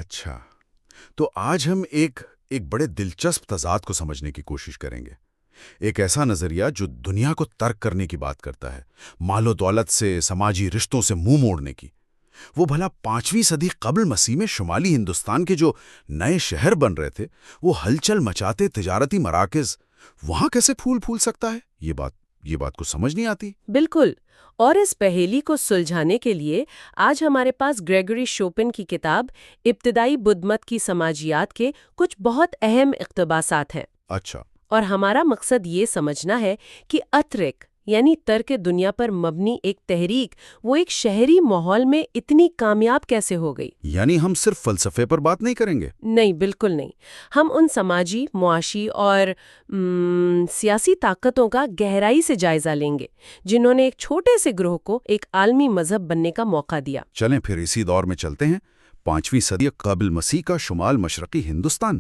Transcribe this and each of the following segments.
اچھا، تو آج ہم ایک بڑے دلچسپ تضاد کو سمجھنے کی کوشش کریں گے۔ ایک ایسا نظریہ جو دنیا کو ترک کرنے کی بات کرتا ہے، مال و دولت سے، سماجی رشتوں سے منہ موڑنے کی۔ وہ بھلا 5ویں صدی قبل مسیح میں شمالی ہندوستان کے جو نئے شہر بن رہے تھے، وہ ہلچل مچاتے تجارتی مراکز، وہاں کیسے پھول سکتا ہے؟ یہ بات کو سمجھ نہیں آتی۔ بالکل، اور اس پہیلی کو سلجھانے کے لیے آج ہمارے پاس گریگری شوپن کی کتاب ابتدائی بدھ مت کی سماجیات کے کچھ بہت اہم اقتباسات ہیں۔ اچھا۔ اور ہمارا مقصد یہ سمجھنا ہے کہ اترک یعنی ترک دنیا پر مبنی ایک تحریک وہ ایک شہری ماحول میں اتنی کامیاب کیسے ہو گئی۔ یعنی ہم صرف فلسفے پر بات نہیں کریں گے؟ نہیں، بالکل نہیں۔ ہم ان سماجی، معاشی اور سیاسی طاقتوں کا گہرائی سے جائزہ لیں گے جنہوں نے ایک چھوٹے سے گروہ کو ایک عالمی مذہب بننے کا موقع دیا۔ چلیں پھر اسی دور میں چلتے ہیں۔ 5ویں صدی قبل مسیح کا شمال مشرقی ہندوستان،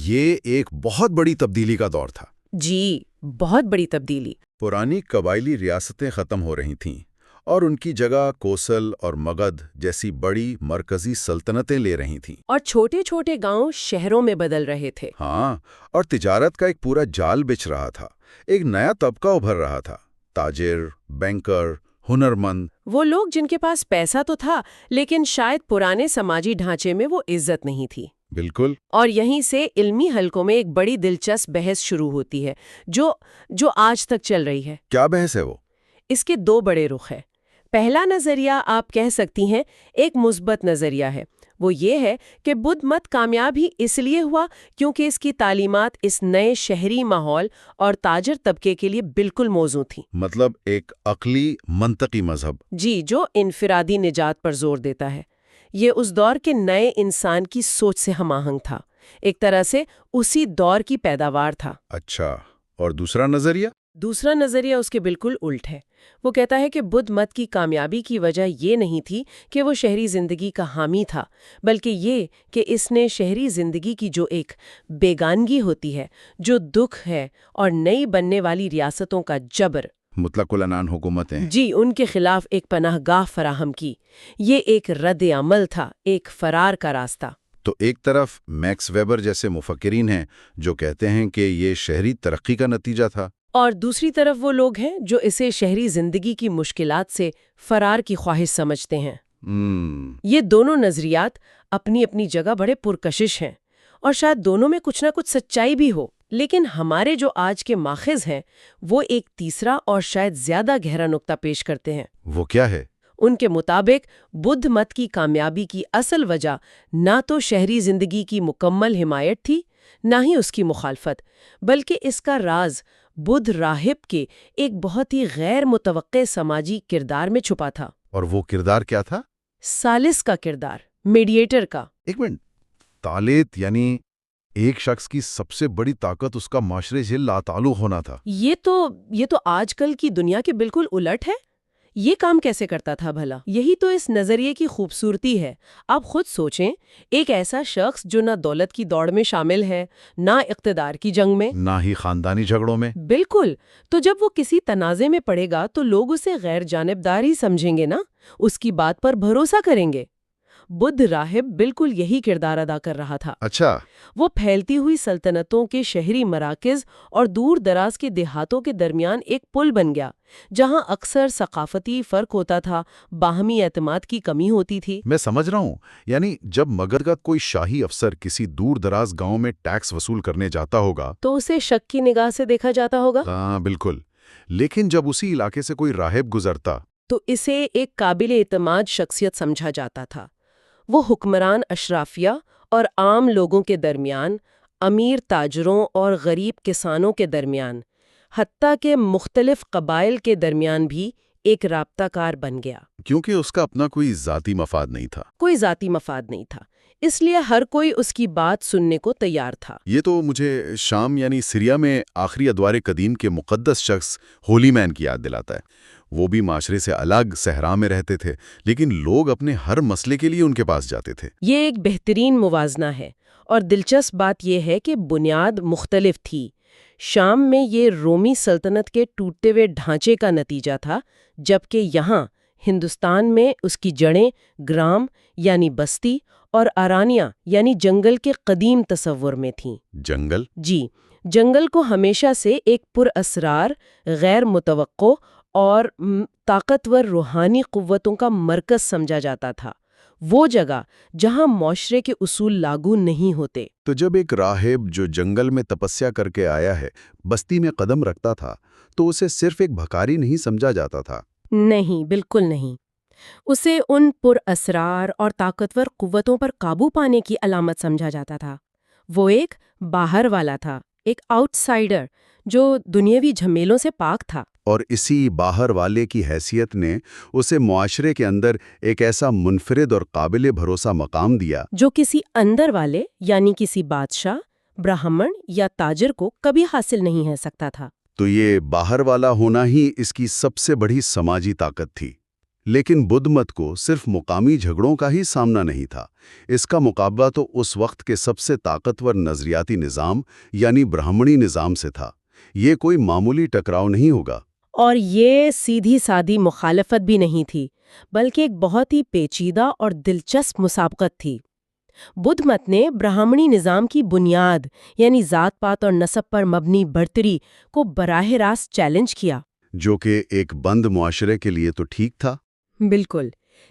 یہ ایک بہت بڑی تبدیلی کا دور تھا۔ جی، بہت بڑی تبدیلی۔ پرانی قبائلی ریاستیں ختم ہو رہی تھیں اور ان کی جگہ کوسل اور مگدھ جیسی بڑی مرکزی سلطنتیں لے رہی تھیں۔ اور چھوٹے چھوٹے گاؤں شہروں میں بدل رہے تھے۔ ہاں، اور تجارت کا ایک پورا جال بچھ رہا تھا۔ ایک نیا طبقہ ابھر رہا تھا، تاجر، بینکر، ہنرمند۔ وہ لوگ جن کے پاس پیسہ تو تھا لیکن شاید پرانے سماجی ڈھانچے میں وہ عزت نہیں تھی۔ بالکل۔ اور یہیں سے علمی حلقوں میں ایک بڑی دلچسپ بحث شروع ہوتی ہے جو آج تک چل رہی ہے۔ کیا بحث ہے وہ؟ اس کے 2 بڑے رخ ہیں۔ پہلا نظریہ آپ کہہ سکتی ہیں ایک مثبت نظریہ ہے۔ وہ یہ ہے کہ بدھ مت کامیاب ہی اس لیے ہوا کیونکہ اس کی تعلیمات اس نئے شہری ماحول اور تاجر طبقے کے لیے بالکل موزوں تھیں۔ مطلب ایک عقلی منطقی مذہب۔ جی، جو انفرادی نجات پر زور دیتا ہے۔ یہ اس دور کے نئے انسان کی سوچ سے ہم آہنگ تھا، ایک طرح سے اسی دور کی پیداوار تھا۔ اچھا، اور دوسرا نظریہ؟ دوسرا نظریہ اس کے بالکل الٹ ہے۔ وہ کہتا ہے کہ بدھ مت کی کامیابی کی وجہ یہ نہیں تھی کہ وہ شہری زندگی کا حامی تھا، بلکہ یہ کہ اس نے شہری زندگی کی جو ایک بیگانگی ہوتی ہے، جو دکھ ہے، اور نئی بننے والی ریاستوں کا جبر، مطلق العنان حکومتیں، جی، ان کے خلاف ایک پناہ گاہ فراہم کی۔ یہ ایک رد عمل تھا، ایک فرار کا راستہ۔ تو ایک طرف میکس ویبر جیسے مفکرین ہیں جو کہتے ہیں کہ یہ شہری ترقی کا نتیجہ تھا، اور دوسری طرف وہ لوگ ہیں جو اسے شہری زندگی کی مشکلات سے فرار کی خواہش سمجھتے ہیں۔ یہ دونوں نظریات اپنی اپنی جگہ بڑے پرکشش ہیں، اور شاید دونوں میں کچھ نہ کچھ سچائی بھی ہو، لیکن ہمارے جو آج کے ماخذ ہیں وہ ایک تیسرا اور شاید زیادہ گہرا نقطہ پیش کرتے ہیں۔ وہ کیا ہے؟ ان کے مطابق بدھ مت کی کامیابی کی اصل وجہ نہ تو شہری زندگی کی مکمل حمایت تھی، نہ ہی اس کی مخالفت، بلکہ اس کا راز بدھ راہب کے ایک بہت ہی غیر متوقع سماجی کردار میں چھپا تھا۔ اور وہ کردار کیا تھا؟ ثالث کا کردار، میڈیٹر کا۔ ایک منٹ، تالیت یعنی ایک شخص کی سب سے بڑی طاقت اس کا معاشرے سے لاتعلق ہونا تھا۔ یہ تو آج کل کی دنیا کے بالکل الٹ ہے۔ یہ کام کیسے کرتا تھا بھلا؟ یہی تو اس نظریے کی خوبصورتی ہے۔ آپ خود سوچیں، ایک ایسا شخص جو نہ دولت کی دوڑ میں شامل ہے، نہ اقتدار کی جنگ میں، نہ ہی خاندانی جھگڑوں میں۔ بالکل، تو جب وہ کسی تنازع میں پڑے گا تو لوگ اسے غیر جانبدار ہی سمجھیں گے نا، اس کی بات پر بھروسہ کریں گے۔ بدھ راہب بالکل یہی کردار ادا کر رہا تھا۔ اچھا۔ وہ پھیلتی ہوئی سلطنتوں کے شہری مراکز اور دور دراز کے دیہاتوں کے درمیان ایک پل بن گیا، جہاں اکثر ثقافتی فرق ہوتا تھا، باہمی اعتماد کی کمی ہوتی تھی۔ میں سمجھ رہا ہوں، یعنی جب مگدھ کا کوئی شاہی افسر کسی دور دراز گاؤں میں ٹیکس وصول کرنے جاتا ہوگا تو اسے شک کی نگاہ سے دیکھا جاتا ہوگا۔ ہاں بالکل، لیکن جب اسی علاقے سے کوئی راہب گزرتا تو اسے ایک قابل اعتماد شخصیت سمجھا جاتا تھا۔ وہ حکمران اشرافیہ اور عام لوگوں کے درمیان، امیر تاجروں اور غریب کسانوں کے درمیان، حتیٰ کہ مختلف قبائل کے درمیان بھی ایک رابطہ کار بن گیا۔ کیونکہ اس کا اپنا کوئی ذاتی مفاد نہیں تھا۔ کوئی ذاتی مفاد نہیں تھا، اس لیے ہر کوئی اس کی بات سننے کو تیار تھا۔ یہ تو مجھے شام یعنی سیریا میں آخری ادوار قدیم کے مقدس شخص ہولی مین کی یاد دلاتا ہے۔ وہ بھی معاشرے سے الگ صحرا میں رہتے تھے، لیکن لوگ اپنے ہر مسئلے کے لیے ان کے پاس جاتے تھے۔ یہ ایک بہترین موازنہ ہے، اور دلچسپ بات یہ ہے کہ بنیاد مختلف تھی۔ شام میں یہ رومی سلطنت کے ٹوٹتے ہوئے ڈھانچے کا نتیجہ تھا، جبکہ یہاں ہندوستان میں اس کی جڑیں گرام یعنی بستی اور ارانیہ یعنی جنگل کے قدیم تصور میں تھیں۔ جنگل؟ جی، جنگل کو ہمیشہ سے ایک پر اسرار، غیر متوقع اور طاقتور روحانی قوتوں کا مرکز سمجھا جاتا تھا، وہ جگہ جہاں معاشرے کے اصول لاگو نہیں ہوتے۔ تو جب ایک راہب جو جنگل میں تپسیا کر کے آیا ہے بستی میں قدم رکھتا تھا تو اسے صرف ایک بھکاری نہیں سمجھا جاتا تھا؟ نہیں، بالکل نہیں۔ اسے ان پر اسرار اور طاقتور قوتوں پر قابو پانے کی علامت سمجھا جاتا تھا۔ وہ ایک باہر والا تھا، ایک آؤٹ سائیڈر جو دنیاوی جھمیلوں سے پاک تھا۔ اور اسی باہر والے کی حیثیت نے اسے معاشرے کے اندر ایک ایسا منفرد اور قابل بھروسہ مقام دیا جو کسی اندر والے یعنی کسی بادشاہ، برہمن یا تاجر کو کبھی حاصل نہیں ہو سکتا تھا۔ تو یہ باہر والا ہونا ہی اس کی سب سے بڑی سماجی طاقت تھی۔ لیکن بدھ مت کو صرف مقامی جھگڑوں کا ہی سامنا نہیں تھا، اس کا مقابلہ تو اس وقت کے سب سے طاقتور نظریاتی نظام یعنی برہمنی نظام سے تھا۔ یہ کوئی معمولی ٹکراؤ نہیں ہوگا۔ اور یہ سیدھی سادی مخالفت بھی نہیں تھی، بلکہ ایک بہت ہی پیچیدہ اور دلچسپ مسابقت تھی۔ بدھ مت نے برہمنی نظام کی بنیاد یعنی ذات پات اور نسب پر مبنی برتری کو براہ راست چیلنج کیا، جو کہ ایک بند معاشرے کے لیے تو ٹھیک تھا۔ بالکل،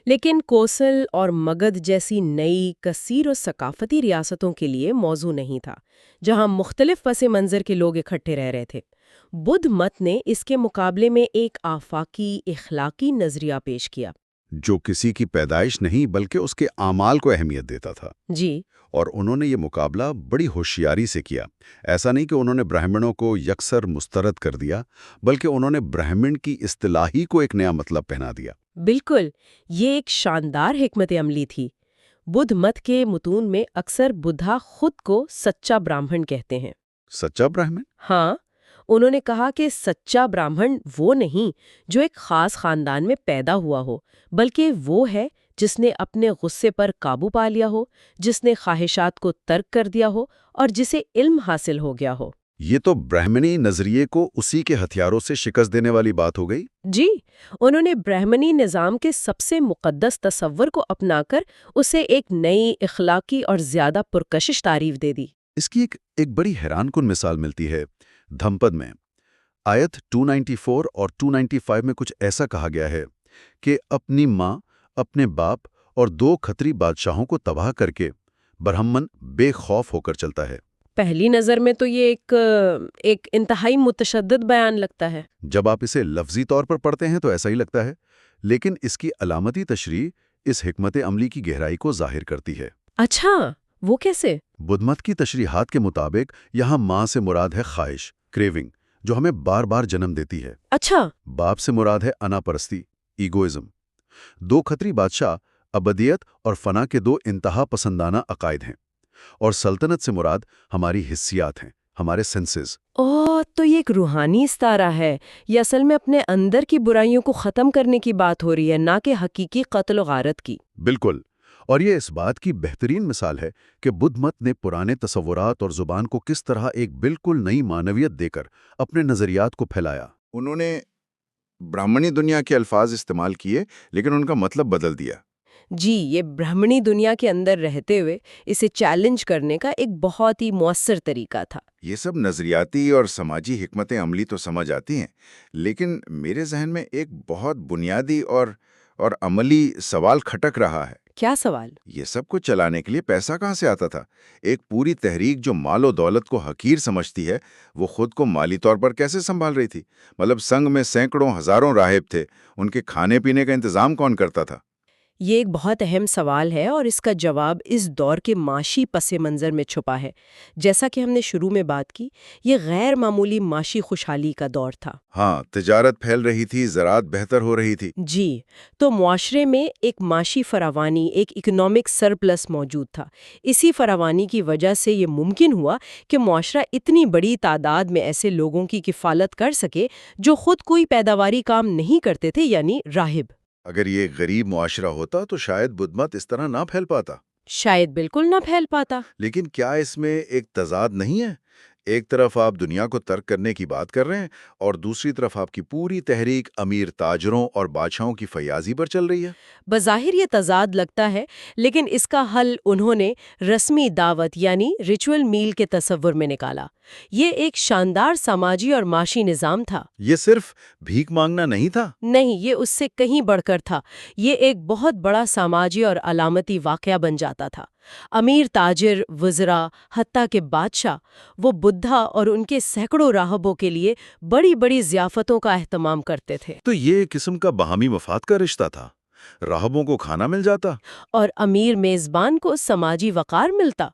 لیکن کوسل اور مگدھ جیسی نئی کثیر و ثقافتی ریاستوں کے لیے موزوں نہیں تھا، جہاں مختلف پس منظر کے لوگ اکٹھے رہ رہے تھے۔ بدھ مت نے اس کے مقابلے میں ایک آفاقی اخلاقی نظریہ پیش کیا، جو کسی کی پیدائش نہیں بلکہ اس کے اعمال کو اہمیت دیتا تھا۔ جی، اور انہوں نے یہ مقابلہ بڑی ہوشیاری سے کیا۔ ایسا نہیں کہ انہوں نے برہمنوں کو یکسر مسترد کر دیا، بلکہ انہوں نے برہمن کی اصطلاح ہی کو ایک نیا مطلب پہنا دیا۔ بالکل، یہ ایک شاندار حکمت عملی تھی۔ بدھ مت کے متون میں اکثر بدھا خود کو سچا برہمن کہتے ہیں۔ سچا برہمن؟ ہاں، انہوں نے کہا کہ سچا برہمن وہ نہیں جو ایک خاص خاندان میں پیدا ہوا ہو، بلکہ وہ ہے جس نے اپنے غصے پر قابو پا لیا ہو، جس نے خواہشات کو ترک کر دیا ہو اور جسے علم حاصل ہو گیا ہو۔ یہ تو برہمنی نظریے کو اسی کے ہتھیاروں سے شکست دینے والی بات ہو گئی۔ جی، انہوں نے برہمنی نظام کے سب سے مقدس تصور کو اپنا کر اسے ایک نئی اخلاقی اور زیادہ پرکشش تعریف دے دی۔ اس کی ایک بڑی حیران کن مثال ملتی ہے دھمپد میں۔ آیت 294 اور 295 میں کچھ ایسا کہا گیا ہے کہ اپنی ماں، اپنے باپ اور 2 کھتری بادشاہوں کو تباہ کر کے برہمن بے خوف ہو کر چلتا ہے۔ پہلی نظر میں تو یہ ایک انتہائی متشدد بیان لگتا ہے۔ جب آپ اسے لفظی طور پر پڑھتے ہیں تو ایسا ہی لگتا ہے، لیکن اس کی علامتی تشریح اس حکمت عملی کی گہرائی کو ظاہر کرتی ہے۔ اچھا، وہ کیسے؟ بدھ مت کی تشریحات کے مطابق یہاں ماں سے مراد ہے خواہش، کریونگ، جو ہمیں بار بار جنم دیتی ہے۔ اچھا، باپ سے مراد ہے انا پرستی، ایگوئزم۔ 2 کھتری بادشاہ ابدیت اور فنا کے 2 انتہا پسندانہ عقائد ہیں، اور سلطنت سے مراد ہماری حسیات ہیں، ہمارے سینسز۔ تو یہ ایک روحانی استعارہ ہے، یہ اصل میں اپنے اندر کی برائیوں کو ختم کرنے کی بات ہو رہی ہے، نہ کہ حقیقی قتل و غارت کی۔ بالکل، اور یہ اس بات کی بہترین مثال ہے کہ بدھ مت نے پرانے تصورات اور زبان کو کس طرح ایک بالکل نئی معنویت دے کر اپنے نظریات کو پھیلایا۔ انہوں نے برہمنی دنیا کے الفاظ استعمال کیے لیکن ان کا مطلب بدل دیا۔ جی، یہ برہمنی دنیا کے اندر رہتے ہوئے اسے چیلنج کرنے کا ایک بہت ہی مؤثر طریقہ تھا۔ یہ سب نظریاتی اور سماجی حکمت عملی تو سمجھ آتی ہیں، لیکن میرے ذہن میں ایک بہت بنیادی اور عملی سوال کھٹک رہا ہے۔ کیا سوال؟ یہ سب کچھ چلانے کے لیے پیسہ کہاں سے آتا تھا؟ ایک پوری تحریک جو مال و دولت کو حقیر سمجھتی ہے، وہ خود کو مالی طور پر کیسے سنبھال رہی تھی؟ مطلب سنگ میں سینکڑوں ہزاروں راہب تھے، ان کے کھانے پینے کا انتظام کون کرتا تھا؟ یہ ایک بہت اہم سوال ہے اور اس کا جواب اس دور کے معاشی پس منظر میں چھپا ہے۔ جیسا کہ ہم نے شروع میں بات کی، یہ غیر معمولی معاشی خوشحالی کا دور تھا۔ ہاں، تجارت پھیل رہی تھی، زراعت بہتر ہو رہی تھی۔ جی، تو معاشرے میں ایک معاشی فراوانی، ایک اکنامک سرپلس موجود تھا۔ اسی فراوانی کی وجہ سے یہ ممکن ہوا کہ معاشرہ اتنی بڑی تعداد میں ایسے لوگوں کی کفالت کر سکے جو خود کوئی پیداواری کام نہیں کرتے تھے، یعنی راہب۔ اگر یہ غریب معاشرہ ہوتا تو شاید بدھ مت اس طرح نہ پھیل پاتا۔ شاید بالکل نہ پھیل پاتا۔ لیکن کیا اس میں ایک تضاد نہیں ہے؟ ایک طرف آپ دنیا کو ترک کرنے کی بات کر رہے ہیں اور دوسری طرف آپ کی پوری تحریک امیر تاجروں اور بادشاہوں کی فیاضی پر چل رہی ہے۔ بظاہر یہ تضاد لگتا ہے، لیکن اس کا حل انہوں نے رسمی دعوت یعنی ریچول میل کے تصور میں نکالا۔ یہ ایک شاندار سماجی اور معاشی نظام تھا۔ یہ صرف بھیک مانگنا نہیں تھا؟ نہیں، یہ اس سے کہیں بڑھ کر تھا۔ یہ ایک بہت بڑا سماجی اور علامتی واقعہ بن جاتا تھا۔ امیر تاجر، وزراء، حتیٰ کہ بادشاہ، وہ بدھا اور ان کے سینکڑوں راہبوں کے لیے بڑی بڑی ضیافتوں کا اہتمام کرتے تھے، تو یہ ایک قسم کا باہمی مفاد کا رشتہ تھا۔ راہبوں کو کھانا مل جاتا، اور امیر میزبان کو سماجی وقار ملتا۔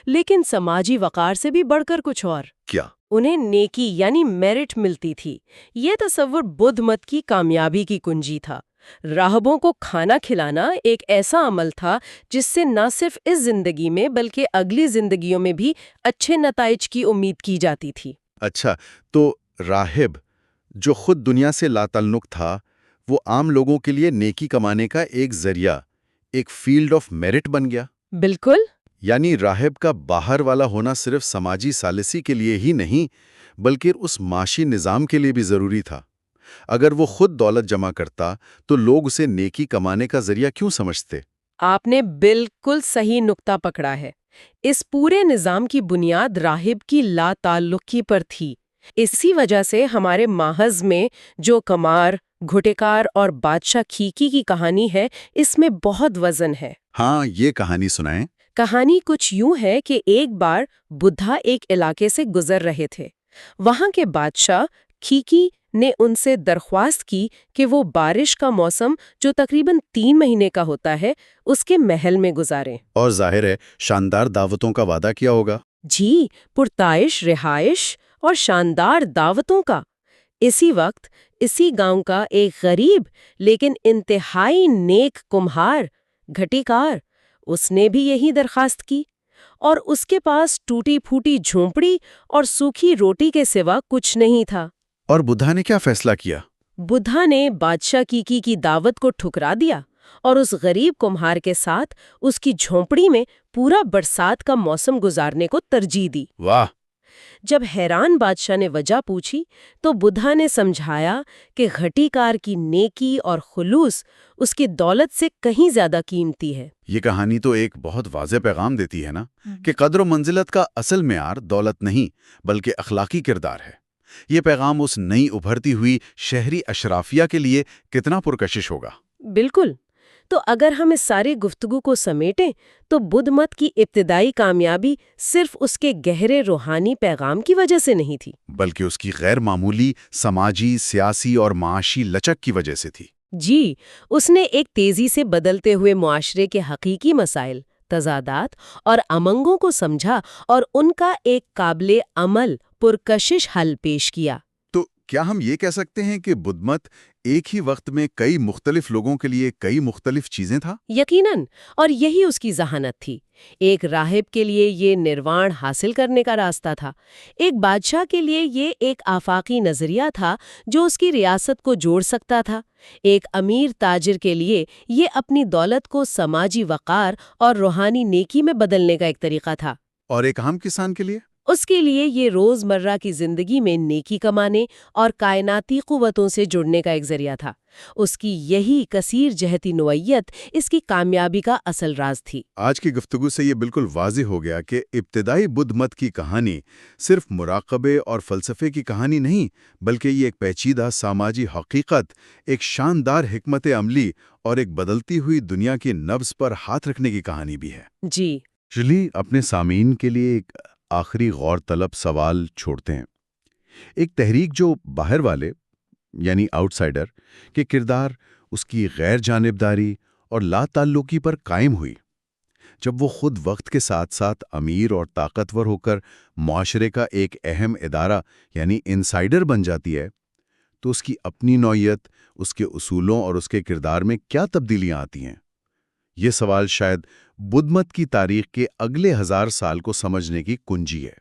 لیکن سماجی وقار سے بھی بڑھ کر کچھ اور، کیا؟ انہیں نیکی یعنی میرٹ ملتی تھی۔ یہ تصور بدھ مت کی کامیابی کی کنجی تھا۔ راہبوں کو کھانا کھلانا ایک ایسا عمل تھا جس سے نہ صرف اس زندگی میں بلکہ اگلی زندگیوں میں بھی اچھے نتائج کی امید کی جاتی تھی۔ اچھا، تو راہب جو خود دنیا سے لا تعلق تھا، وہ عام لوگوں کے لیے نیکی کمانے کا ایک ذریعہ، ایک فیلڈ آف میرٹ بن گیا۔ بالکل۔ یعنی راہب کا باہر والا ہونا صرف سماجی ثالثی کے لیے ہی نہیں بلکہ اس معاشی نظام کے لیے بھی ضروری تھا۔ اگر وہ خود دولت جمع کرتا تو لوگ اسے نیکی کمانے کا ذریعہ کیوں سمجھتے؟ آپ نے بالکل صحیح نقطہ پکڑا ہے۔ اس پورے نظام کی بنیاد راہب کی لا تعلقی پر تھی۔ اسی وجہ سے ہمارے ماخذ میں جو کمار، گھٹکار اور بادشاہ کھیکی کی کہانی ہے، اس میں بہت وزن ہے۔ ہاں، یہ کہانی سنائیں۔ کہانی کچھ یوں ہے کہ ایک بار بدھا ایک علاقے سے گزر رہے تھے۔ وہاں کے بادشاہ کھیکی نے ان سے درخواست کی کہ وہ بارش کا موسم جو تقریباً 3 مہینے کا ہوتا ہے، اس کے محل میں گزاریں۔ اور ظاہر ہے شاندار دعوتوں کا وعدہ کیا ہوگا۔ جی، پرتعیش رہائش اور شاندار دعوتوں کا۔ اسی وقت اسی گاؤں کا ایک غریب لیکن انتہائی نیک کمہار، گھٹیکار، اس نے بھی یہی درخواست کی، اور اس کے پاس ٹوٹی پھوٹی جھونپڑی اور سوکھی روٹی کے سوا کچھ نہیں تھا۔ اور بدھا نے کیا فیصلہ کیا؟ بدھا نے بادشاہ کیکی کی دعوت کو ٹھکرا دیا اور اس غریب کمہار کے ساتھ اس کی جھونپڑی میں پورا برسات کا موسم گزارنے کو ترجیح دی۔ واہ! جب حیران بادشاہ نے وجہ پوچھی تو بدھا نے سمجھایا کہ گھٹیکار کی نیکی اور خلوص اس کی دولت سے کہیں زیادہ قیمتی ہے۔ یہ کہانی تو ایک بہت واضح پیغام دیتی ہے نا، کہ قدر و منزلت کا اصل معیار دولت نہیں بلکہ اخلاقی کردار ہے۔ یہ پیغام اس نئی ابھرتی ہوئی شہری اشرافیہ کے لیے کتنا پرکشش ہوگا۔ بالکل۔ تو اگر ہم اس ساری گفتگو کو سمیٹیں تو بدھ مت کی ابتدائی کامیابی صرف اس کے گہرے روحانی پیغام کی وجہ سے نہیں تھی، بلکہ اس کی غیر معمولی سماجی، سیاسی اور معاشی لچک کی وجہ سے تھی۔ جی، اس نے ایک تیزی سے بدلتے ہوئے معاشرے کے حقیقی مسائل، تضادات اور امنگوں کو سمجھا اور ان کا ایک قابل عمل پرکشش حل پیش کیا۔ تو کیا ہم یہ کہہ سکتے ہیں کہ بدھ مت ایک ہی وقت میں کئی مختلف لوگوں کے لیے کئی مختلف چیزیں تھا؟ یقیناً، اور یہی اس کی ذہانت تھی۔ ایک راہب کے لیے یہ نروان حاصل کرنے کا راستہ تھا، ایک بادشاہ کے لیے یہ ایک آفاقی نظریہ تھا جو اس کی ریاست کو جوڑ سکتا تھا، ایک امیر تاجر کے لیے یہ اپنی دولت کو سماجی وقار اور روحانی نیکی میں بدلنے کا ایک طریقہ تھا، اور ایک عام کسان کے لیے اس کے لیے یہ روزمرہ کی زندگی میں نیکی کمانے اور کائناتی قوتوں سے جڑنے کا ایک ذریعہ تھا۔ اس کی یہی کثیر جہتی نوعیت اس کی کامیابی کا اصل راز تھی۔ آج کی گفتگو سے یہ بالکل واضح ہو گیا کہ ابتدائی بدھ مت کی کہانی صرف مراقبے اور فلسفے کی کہانی نہیں، بلکہ یہ ایک پیچیدہ سماجی حقیقت، ایک شاندار حکمت عملی اور ایک بدلتی ہوئی دنیا کی نبض پر ہاتھ رکھنے کی کہانی بھی ہے۔ جی، چلیے اپنے سامعین کے لیے ایک آخری غور طلب سوال چھوڑتے ہیں۔ ایک تحریک جو باہر والے یعنی آؤٹ سائڈر کے کردار، اس کی غیر جانبداری اور لا تعلقی پر قائم ہوئی، جب وہ خود وقت کے ساتھ ساتھ امیر اور طاقتور ہو کر معاشرے کا ایک اہم ادارہ یعنی انسائڈر بن جاتی ہے، تو اس کی اپنی نوعیت، اس کے اصولوں اور اس کے کردار میں کیا تبدیلیاں آتی ہیں؟ یہ سوال شاید بدھ مت کی تاریخ کے اگلے 1000 سال کو سمجھنے کی کنجی ہے۔